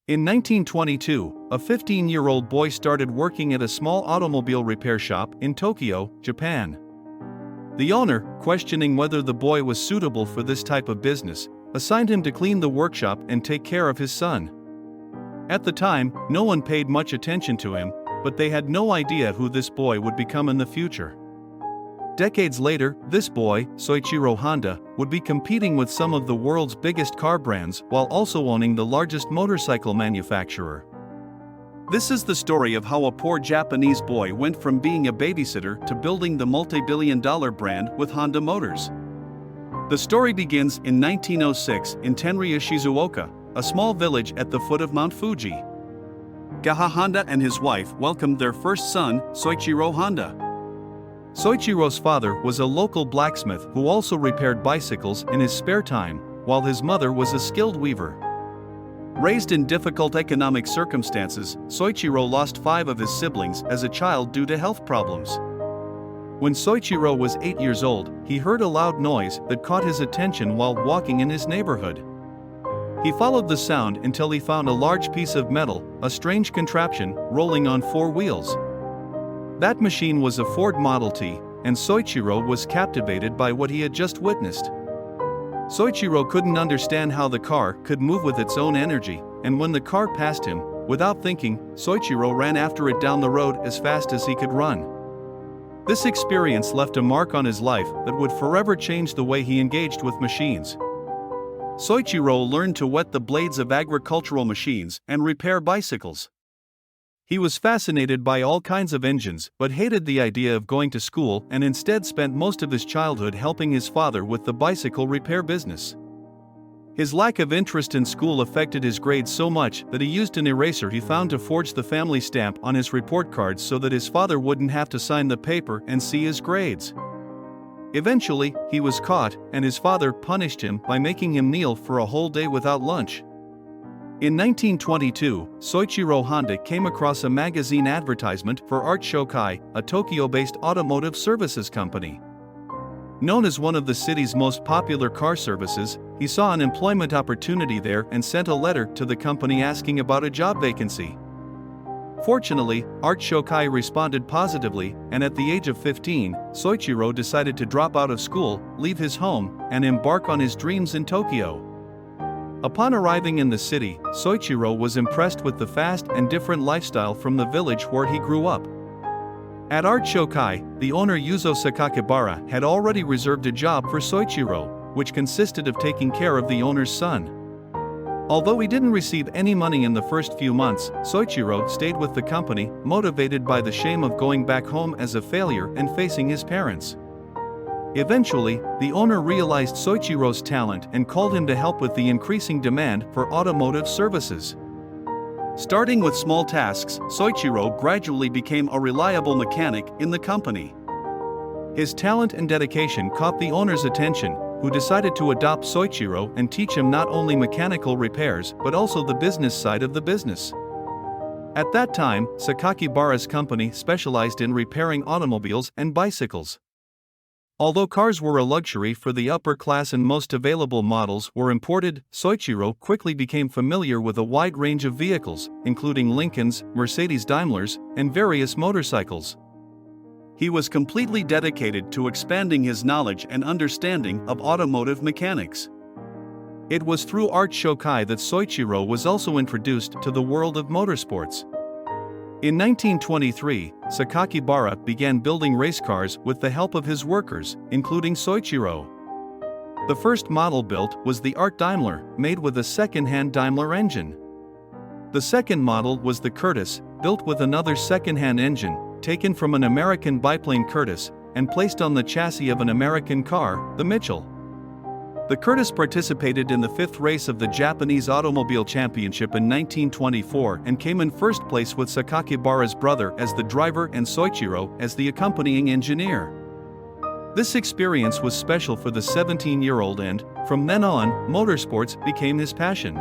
In 1922, a 15-year-old boy started working at a small automobile repair shop in Tokyo, Japan. The owner, questioning whether the boy was suitable for this type of business, assigned him to clean the workshop and take care of his son. At the time, no one paid much attention to him, but they had no idea who this boy would become in the future. Decades later, this boy, Soichiro Honda, would be competing with some of the world's biggest car brands while also owning the largest motorcycle manufacturer. This is the story of how a poor Japanese boy went from being a babysitter to building the multi-billion-dollar brand with Honda Motors. The story begins in 1906 in Tenryu Shizuoka, a small village at the foot of Mount Fuji. Gaha Honda and his wife welcomed their first son, Soichiro Honda. Soichiro's father was a local blacksmith who also repaired bicycles in his spare time, while his mother was a skilled weaver. Raised in difficult economic circumstances, Soichiro lost 5 of his siblings as a child due to health problems. When Soichiro was 8 years old, he heard a loud noise that caught his attention while walking in his neighborhood. He followed the sound until he found a large piece of metal, a strange contraption, rolling on 4 wheels. That machine was a Ford Model T, and Soichiro was captivated by what he had just witnessed. Soichiro couldn't understand how the car could move with its own energy, and when the car passed him, without thinking, Soichiro ran after it down the road as fast as he could run. This experience left a mark on his life that would forever change the way he engaged with machines. Soichiro learned to wet the blades of agricultural machines and repair bicycles. He was fascinated by all kinds of engines but hated the idea of going to school and instead spent most of his childhood helping his father with the bicycle repair business. His lack of interest in school affected his grades so much that he used an eraser he found to forge the family stamp on his report cards so that his father wouldn't have to sign the paper and see his grades. Eventually, he was caught, and his father punished him by making him kneel for a whole day without lunch. In 1922, Soichiro Honda came across a magazine advertisement for Art Shokai, a Tokyo-based automotive services company. Known as one of the city's most popular car services, he saw an employment opportunity there and sent a letter to the company asking about a job vacancy. Fortunately, Art Shokai responded positively, and at the age of 15, Soichiro decided to drop out of school, leave his home, and embark on his dreams in Tokyo. Upon arriving in the city, Soichiro was impressed with the fast and different lifestyle from the village where he grew up. At Art Shokai, the owner Yuzo Sakakibara had already reserved a job for Soichiro, which consisted of taking care of the owner's son. Although he didn't receive any money in the first few months, Soichiro stayed with the company, motivated by the shame of going back home as a failure and facing his parents. Eventually, the owner realized Soichiro's talent and called him to help with the increasing demand for automotive services. Starting with small tasks, Soichiro gradually became a reliable mechanic in the company. His talent and dedication caught the owner's attention, who decided to adopt Soichiro and teach him not only mechanical repairs but also the business side of the business. At that time, Sakakibara's company specialized in repairing automobiles and bicycles. Although cars were a luxury for the upper class and most available models were imported, Soichiro quickly became familiar with a wide range of vehicles, including Lincolns, Mercedes-Daimlers, and various motorcycles. He was completely dedicated to expanding his knowledge and understanding of automotive mechanics. It was through Art Shokai that Soichiro was also introduced to the world of motorsports. In 1923, Sakakibara began building race cars with the help of his workers, including Soichiro. The first model built was the Art Daimler, made with a second-hand Daimler engine. The second model was the Curtiss, built with another second-hand engine, taken from an American biplane Curtiss, and placed on the chassis of an American car, the Mitchell. The Curtiss participated in the 5th race of the Japanese Automobile Championship in 1924 and came in first place with Sakakibara's brother as the driver and Soichiro as the accompanying engineer. This experience was special for the 17-year-old and, from then on, motorsports became his passion.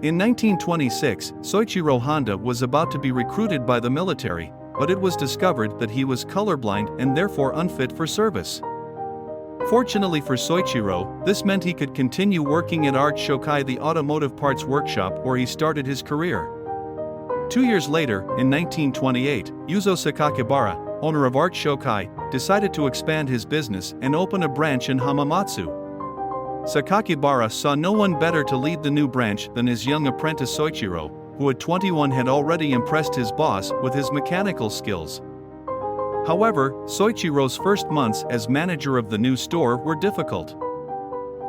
In 1926, Soichiro Honda was about to be recruited by the military, but it was discovered that he was colorblind and therefore unfit for service. Fortunately for Soichiro, this meant he could continue working at Art Shokai, the automotive parts workshop where he started his career. 2 years later, in 1928, Yuzo Sakakibara, owner of Art Shokai, decided to expand his business and open a branch in Hamamatsu. Sakakibara saw no one better to lead the new branch than his young apprentice Soichiro, who at 21 had already impressed his boss with his mechanical skills. However, Soichiro's first months as manager of the new store were difficult.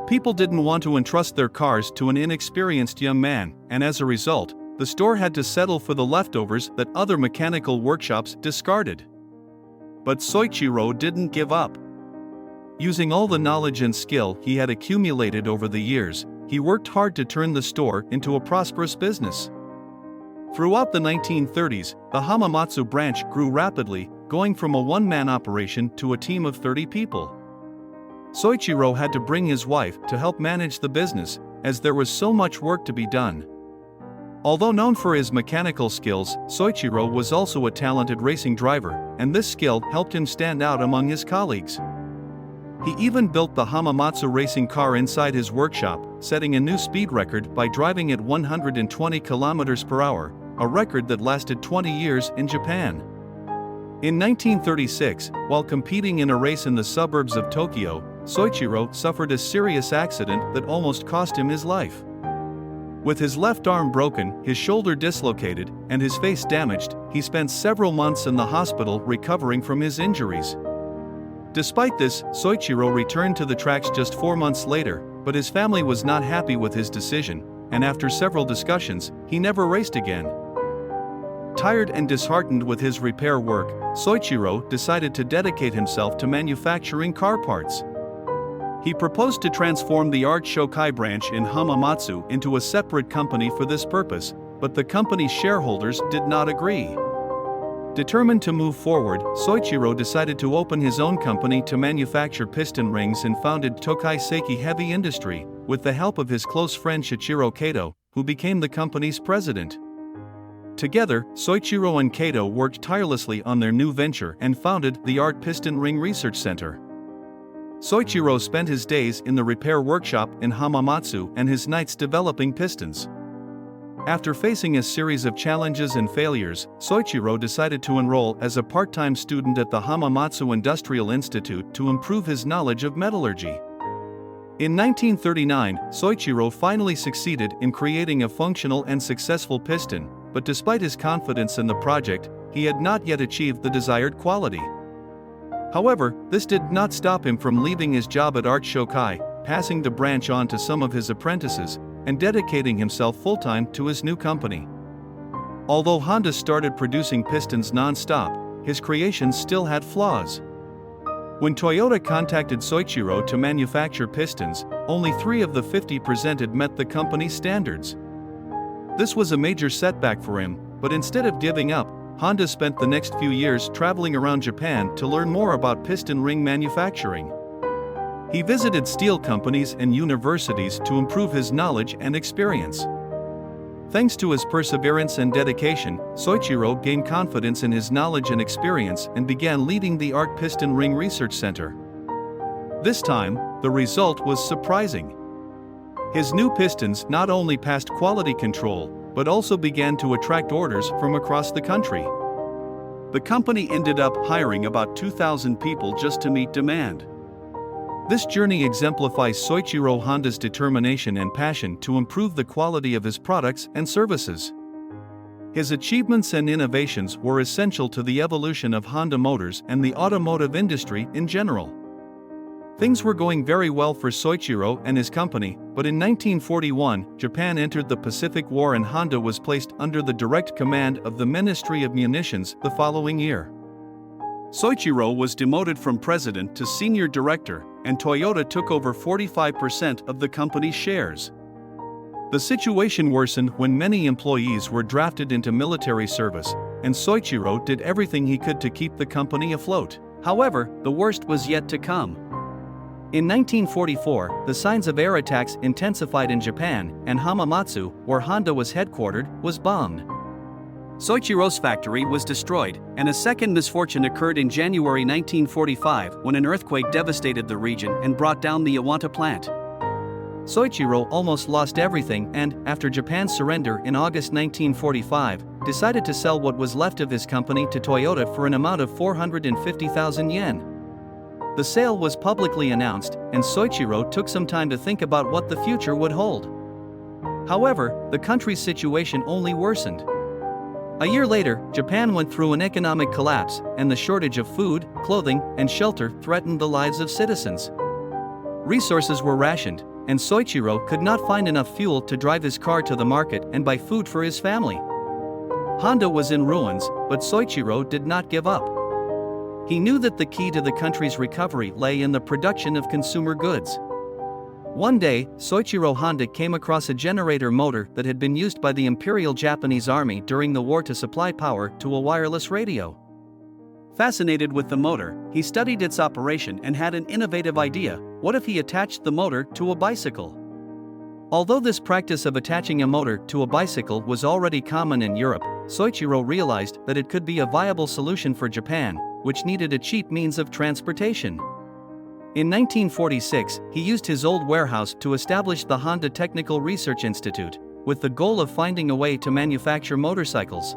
People didn't want to entrust their cars to an inexperienced young man, and as a result, the store had to settle for the leftovers that other mechanical workshops discarded. But Soichiro didn't give up. Using all the knowledge and skill he had accumulated over the years, he worked hard to turn the store into a prosperous business. Throughout the 1930s, the Hamamatsu branch grew rapidly, going from a one-man operation to a team of 30 people. Soichiro had to bring his wife to help manage the business, as there was so much work to be done. Although known for his mechanical skills, Soichiro was also a talented racing driver, and this skill helped him stand out among his colleagues. He even built the Hamamatsu racing car inside his workshop, setting a new speed record by driving at 120 km per hour, a record that lasted 20 years in Japan. In 1936, while competing in a race in the suburbs of Tokyo, Soichiro suffered a serious accident that almost cost him his life. With his left arm broken, his shoulder dislocated, and his face damaged, he spent several months in the hospital recovering from his injuries. Despite this, Soichiro returned to the tracks just 4 months later, but his family was not happy with his decision, and after several discussions, he never raced again. Tired and disheartened with his repair work, Soichiro decided to dedicate himself to manufacturing car parts. He proposed to transform the Art Shokai branch in Hamamatsu into a separate company for this purpose, but the company's shareholders did not agree. Determined to move forward, Soichiro decided to open his own company to manufacture piston rings and founded Tokai Seiki Heavy Industry, with the help of his close friend Shichiro Kato, who became the company's president. Together, Soichiro and Kato worked tirelessly on their new venture and founded the Art Piston Ring Research Center. Soichiro spent his days in the repair workshop in Hamamatsu and his nights developing pistons. After facing a series of challenges and failures, Soichiro decided to enroll as a part-time student at the Hamamatsu Industrial Institute to improve his knowledge of metallurgy. In 1939, Soichiro finally succeeded in creating a functional and successful piston, but despite his confidence in the project, he had not yet achieved the desired quality. However, this did not stop him from leaving his job at Art Shokai, passing the branch on to some of his apprentices, and dedicating himself full-time to his new company. Although Honda started producing pistons non-stop, his creations still had flaws. When Toyota contacted Soichiro to manufacture pistons, only 3 of the 50 presented met the company's standards. This was a major setback for him, but instead of giving up, Honda spent the next few years traveling around Japan to learn more about piston ring manufacturing. He visited steel companies and universities to improve his knowledge and experience. Thanks to his perseverance and dedication, Soichiro gained confidence in his knowledge and experience and began leading the Art Piston Ring Research Center. This time, the result was surprising. His new pistons not only passed quality control, but also began to attract orders from across the country. The company ended up hiring about 2,000 people just to meet demand. This journey exemplifies Soichiro Honda's determination and passion to improve the quality of his products and services. His achievements and innovations were essential to the evolution of Honda Motors and the automotive industry in general. Things were going very well for Soichiro and his company, but in 1941, Japan entered the Pacific War and Honda was placed under the direct command of the Ministry of Munitions the following year. Soichiro was demoted from president to senior director, and Toyota took over 45% of the company's shares. The situation worsened when many employees were drafted into military service, and Soichiro did everything he could to keep the company afloat. However, the worst was yet to come. In 1944, the signs of air attacks intensified in Japan, and Hamamatsu, where Honda was headquartered, was bombed. Soichiro's factory was destroyed, and a second misfortune occurred in January 1945 when an earthquake devastated the region and brought down the Iwata plant. Soichiro almost lost everything and, after Japan's surrender in August 1945, decided to sell what was left of his company to Toyota for an amount of 450,000 yen. The sale was publicly announced, and Soichiro took some time to think about what the future would hold. However, the country's situation only worsened. A year later, Japan went through an economic collapse, and the shortage of food, clothing, and shelter threatened the lives of citizens. Resources were rationed, and Soichiro could not find enough fuel to drive his car to the market and buy food for his family. Honda was in ruins, but Soichiro did not give up. He knew that the key to the country's recovery lay in the production of consumer goods. One day, Soichiro Honda came across a generator motor that had been used by the Imperial Japanese Army during the war to supply power to a wireless radio. Fascinated with the motor, he studied its operation and had an innovative idea: what if he attached the motor to a bicycle? Although this practice of attaching a motor to a bicycle was already common in Europe, Soichiro realized that it could be a viable solution for Japan, which needed a cheap means of transportation. In 1946, he used his old warehouse to establish the Honda Technical Research Institute, with the goal of finding a way to manufacture motorcycles.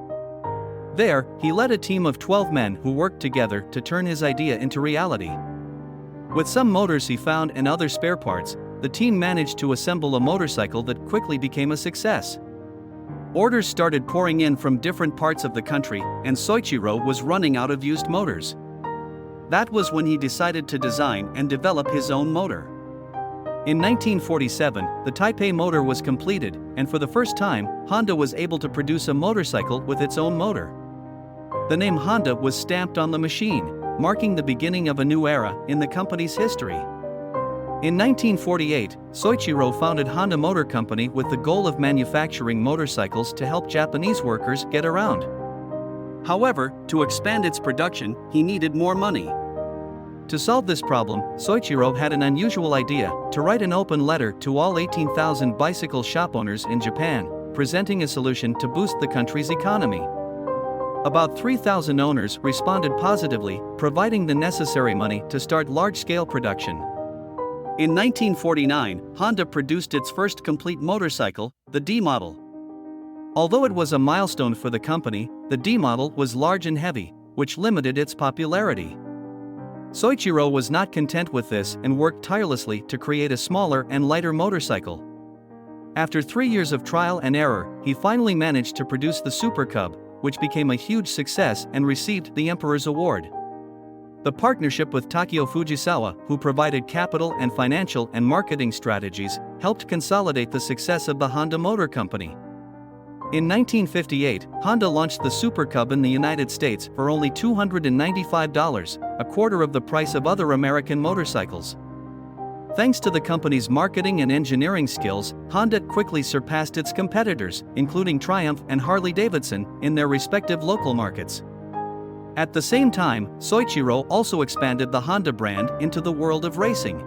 There, he led a team of 12 men who worked together to turn his idea into reality. With some motors he found and other spare parts, the team managed to assemble a motorcycle that quickly became a success. Orders started pouring in from different parts of the country, and Soichiro was running out of used motors. That was when he decided to design and develop his own motor. In 1947, the Taipei motor was completed, and for the first time, Honda was able to produce a motorcycle with its own motor. The name Honda was stamped on the machine, marking the beginning of a new era in the company's history. In 1948, Soichiro founded Honda Motor Company with the goal of manufacturing motorcycles to help Japanese workers get around. However, to expand its production, he needed more money. To solve this problem, Soichiro had an unusual idea: to write an open letter to all 18,000 bicycle shop owners in Japan, presenting a solution to boost the country's economy. About 3,000 owners responded positively, providing the necessary money to start large-scale production. In 1949, Honda produced its first complete motorcycle, the D model. Although it was a milestone for the company, the D model was large and heavy, which limited its popularity. Soichiro was not content with this and worked tirelessly to create a smaller and lighter motorcycle. After 3 years of trial and error, he finally managed to produce the Super Cub, which became a huge success and received the Emperor's Award. The partnership with Takeo Fujisawa, who provided capital and financial and marketing strategies, helped consolidate the success of the Honda Motor Company. In 1958, Honda launched the Super Cub in the United States for only $295, a quarter of the price of other American motorcycles. Thanks to the company's marketing and engineering skills, Honda quickly surpassed its competitors, including Triumph and Harley-Davidson, in their respective local markets. At the same time, Soichiro also expanded the Honda brand into the world of racing.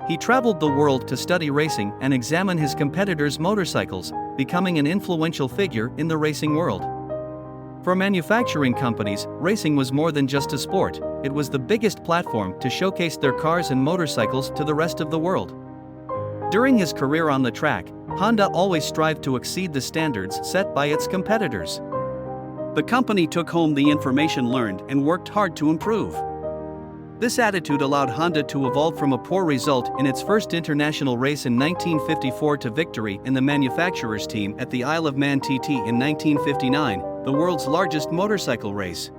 He traveled the world to study racing and examine his competitors' motorcycles, becoming an influential figure in the racing world. For manufacturing companies, racing was more than just a sport; it was the biggest platform to showcase their cars and motorcycles to the rest of the world. During his career on the track, Honda always strived to exceed the standards set by its competitors. The company took home the information learned and worked hard to improve. This attitude allowed Honda to evolve from a poor result in its first international race in 1954 to victory in the manufacturer's team at the Isle of Man TT in 1959, the world's largest motorcycle race.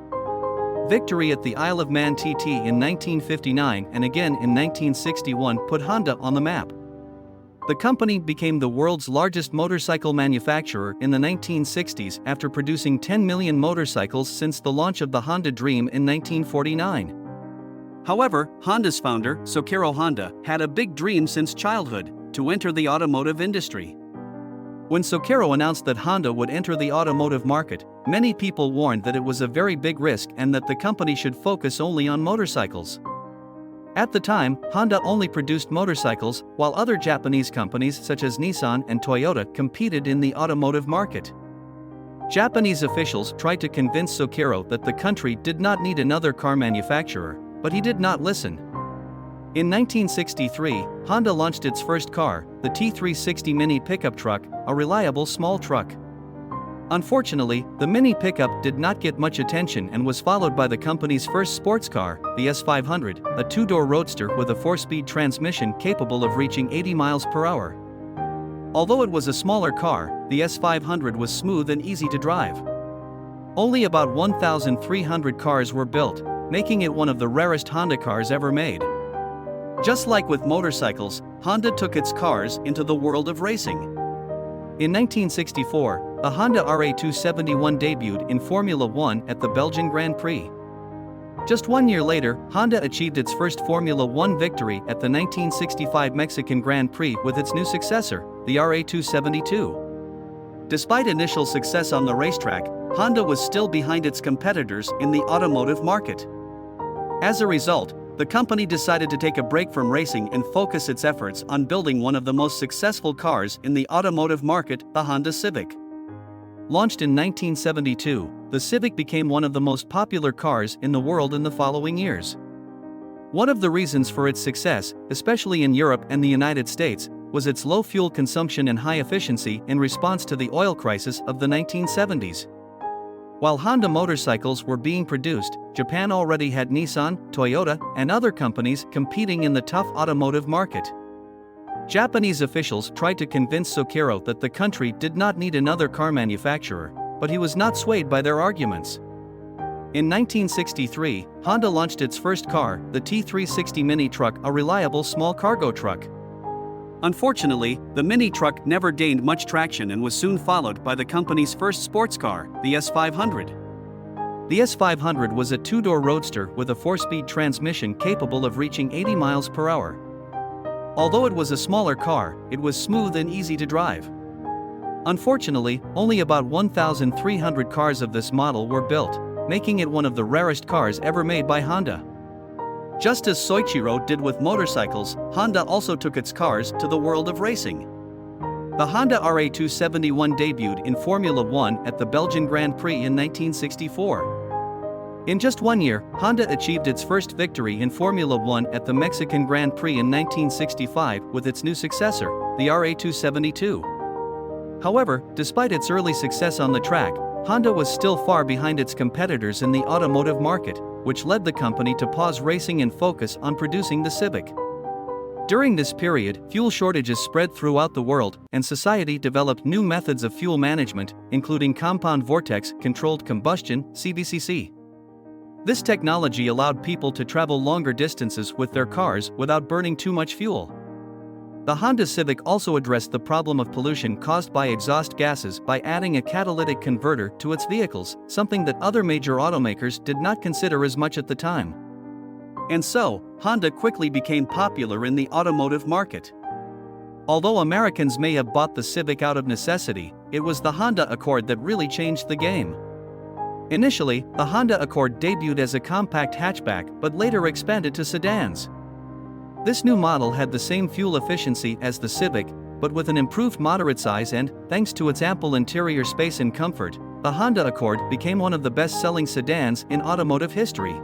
Victory at the Isle of Man TT in 1959 and again in 1961 put Honda on the map. The company became the world's largest motorcycle manufacturer in the 1960s after producing 10 million motorcycles since the launch of the Honda Dream in 1949. However, Honda's founder, Soichiro Honda, had a big dream since childhood: to enter the automotive industry. When Soichiro announced that Honda would enter the automotive market, many people warned that it was a very big risk and that the company should focus only on motorcycles. At the time, Honda only produced motorcycles, while other Japanese companies such as Nissan and Toyota competed in the automotive market. Japanese officials tried to convince Soichiro that the country did not need another car manufacturer, but he did not listen. In 1963, Honda launched its first car, the T360 Mini pickup truck, a reliable small truck. Unfortunately, the Mini pickup did not get much attention and was followed by the company's first sports car, the S500, a two-door roadster with a 4-speed transmission capable of reaching 80 miles per hour. Although it was a smaller car, the S500 was smooth and easy to drive. Only about 1,300 cars were built, making it one of the rarest Honda cars ever made. Just like with motorcycles, Honda took its cars into the world of racing. In 1964, the Honda RA271 debuted in Formula One at the Belgian Grand Prix. Just 1 year later, Honda achieved its first Formula One victory at the 1965 Mexican Grand Prix with its new successor, the RA272. Despite initial success on the racetrack, Honda was still behind its competitors in the automotive market. As a result, the company decided to take a break from racing and focus its efforts on building one of the most successful cars in the automotive market, the Honda Civic. Launched in 1972, the Civic became one of the most popular cars in the world in the following years. One of the reasons for its success, especially in Europe and the United States, was its low fuel consumption and high efficiency in response to the oil crisis of the 1970s. While Honda motorcycles were being produced, Japan already had Nissan, Toyota, and other companies competing in the tough automotive market. Japanese officials tried to convince Soichiro that the country did not need another car manufacturer, but he was not swayed by their arguments. In 1963, Honda launched its first car, the T360 Mini truck, a reliable small cargo truck. Unfortunately, the Mini truck never gained much traction and was soon followed by the company's first sports car, the S500. The S500 was a two-door roadster with a 4-speed transmission capable of reaching 80 miles per hour. Although it was a smaller car, it was smooth and easy to drive. Unfortunately, only about 1,300 cars of this model were built, making it one of the rarest cars ever made by Honda. Just as Soichiro did with motorcycles, Honda also took its cars to the world of racing. The Honda RA271 debuted in Formula One at the Belgian Grand Prix in 1964. In just 1 year, Honda achieved its first victory in Formula One at the Mexican Grand Prix in 1965 with its new successor, the RA272. However, despite its early success on the track, Honda was still far behind its competitors in the automotive market, which led the company to pause racing and focus on producing the Civic. During this period, fuel shortages spread throughout the world, and society developed new methods of fuel management, including compound vortex controlled combustion (CVCC). This technology allowed people to travel longer distances with their cars without burning too much fuel. The Honda Civic also addressed the problem of pollution caused by exhaust gases by adding a catalytic converter to its vehicles, something that other major automakers did not consider as much at the time. And so, Honda quickly became popular in the automotive market. Although Americans may have bought the Civic out of necessity, it was the Honda Accord that really changed the game. Initially, the Honda Accord debuted as a compact hatchback but later expanded to sedans. This new model had the same fuel efficiency as the Civic, but with an improved moderate size and, thanks to its ample interior space and comfort, the Honda Accord became one of the best-selling sedans in automotive history.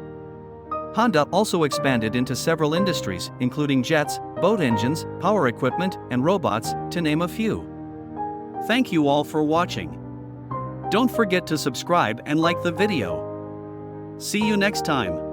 Honda also expanded into several industries, including jets, boat engines, power equipment, and robots, to name a few. Thank you all for watching. Don't forget to subscribe and like the video. See you next time.